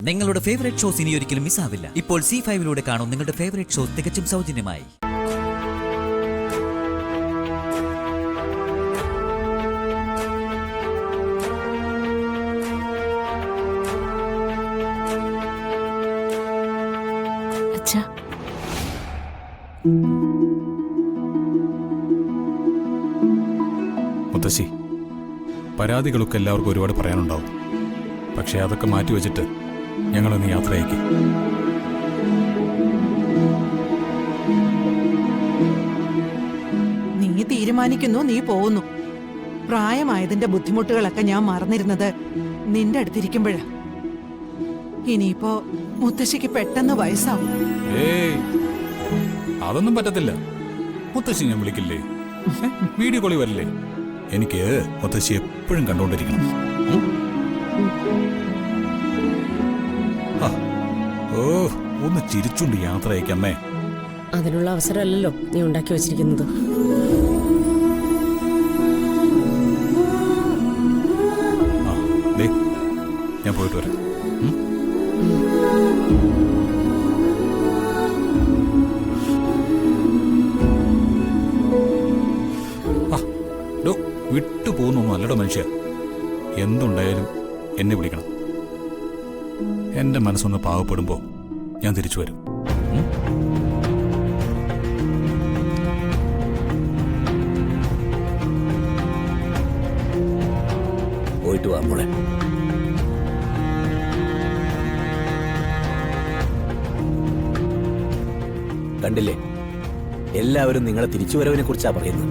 നിങ്ങളുടെ favourite shows ഇനി ഒരിക്കലും മിസ്സാവില്ല. ഇപ്പോൾ C5 കാണും നിങ്ങളുടെ ഫേവറേറ്റ് ഷോസ് തികച്ചും സൗജന്യമായി. മുത്തശ്ശി, പരാതികളൊക്കെ എല്ലാവർക്കും ഒരുപാട് പറയാനുണ്ടാവും. പക്ഷേ അതൊക്കെ മാറ്റിവെച്ചിട്ട് ഞങ്ങളൊന്ന് യാത്ര അയക്കും. നീ തീരുമാനിക്കുന്നു, നീ പോകുന്നു. പ്രായമായതിന്റെ ബുദ്ധിമുട്ടുകളൊക്കെ ഞാൻ മറന്നിരുന്നത് നിന്റെ അടുത്തിരിക്കുമ്പോഴാ. ഇനിയിപ്പോ മുത്തശ്ശിക്ക് പെട്ടെന്ന് വയസ്സാവും. ഏയ്, അതൊന്നും പറ്റത്തില്ല. മുത്തശ്ശി ഞാൻ വിളിക്കില്ലേ, വീഡിയോ കോളി വരില്ലേ? എനിക്ക് മുത്തശ്ശി എപ്പോഴും കണ്ടുകൊണ്ടിരിക്കണം. ഓ, ഒന്ന് ചിരിച്ചുണ്ട് യാത്ര അയക്കമ്മേ. അതിനുള്ള അവസരമല്ലല്ലോ നീ ഉണ്ടാക്കി വെച്ചിരിക്കുന്നത്. ഞാൻ പോയിട്ട് വരാം. വിട്ടു പോകുന്നൊന്നും അല്ലടോ മനുഷ്യ. എന്തുണ്ടായാലും എന്നെ വിളിക്കണം. എന്റെ മനസ്സൊന്ന് പാവപ്പെടുമ്പോ ഞാൻ തിരിച്ചു വരും. പോയിട്ട് വാ മോളെ. കണ്ടില്ലേ, എല്ലാവരും നിങ്ങളെ തിരിച്ചുവരവിനെ കുറിച്ചാ പറയുന്നത്.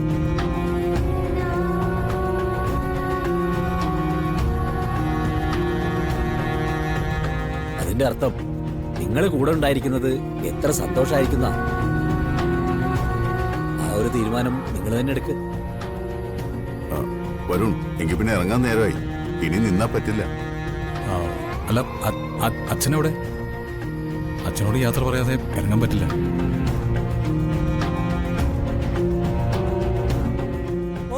അതിന്റെ അർത്ഥം നിങ്ങൾ കൂടെ ഉണ്ടായിരിക്കുന്നത് എത്ര സന്തോഷമായിരിക്കുന്ന. ആ ഒരു തീരുമാനം നിങ്ങൾ തന്നെ എടുക്ക്. വരുൺ, എങ്കിൽ പിന്നെ ഇറങ്ങാൻ നേരമായി. ഇനി നിന്നാ പറ്റില്ല. അല്ല, അച്ഛനോടെ? അച്ഛനോട് യാത്ര പറയാതെ ഇറങ്ങാൻ പറ്റില്ല.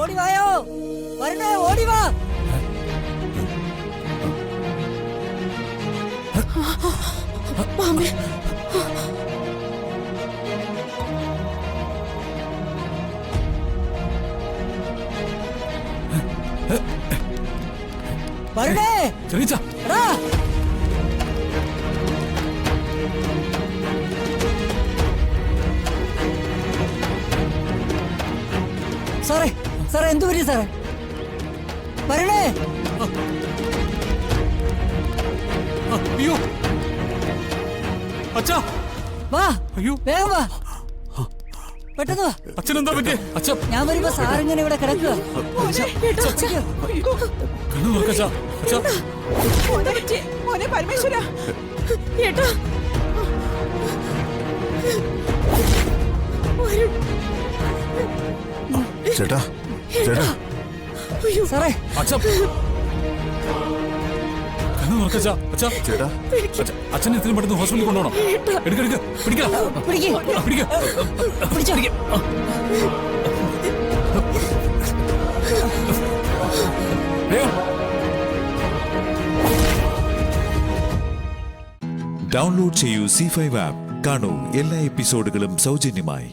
ഓടിവായോ, വരണേ, ഓടിവാ. വരണേ ചെറിയ സാറേ, സാറേ എന്തു പറ്റി സാറേ? വരണേ. അയ്യോ അച്ഛാ, വാ, അയ്യോ വേഗം വാ, പെട്ടെന്ന് വാ. അച്ഛനെന്താ പറ്റിയേ? അച്ഛാ, ഞാൻ വരുമ്പോ സാറിങ്ങനെ ഇവിടെ കിടക്കുക. കണ്ണു നോക്കച്ചാ. അച്ഛാ, പരമേശ്വര, ചേട്ടാ, ചേട്ടാ. സാറേ, അച്ഛാ, കണ്ണു നോക്കച്ചാ. അച്ഛാ, ചേട്ടാ, അച്ഛനെ എത്രയും പെട്ടെന്ന് ഹോസ്പിറ്റലിൽ കൊണ്ടുപോകണം. എടുക്ക, പിടിക്കാം. ഡൗൺലോഡ് ചെയ്യൂ C5 ആപ്പ്. കാണൂ എല്ലാ എപ്പിസോഡുകളും സൗജന്യമായി.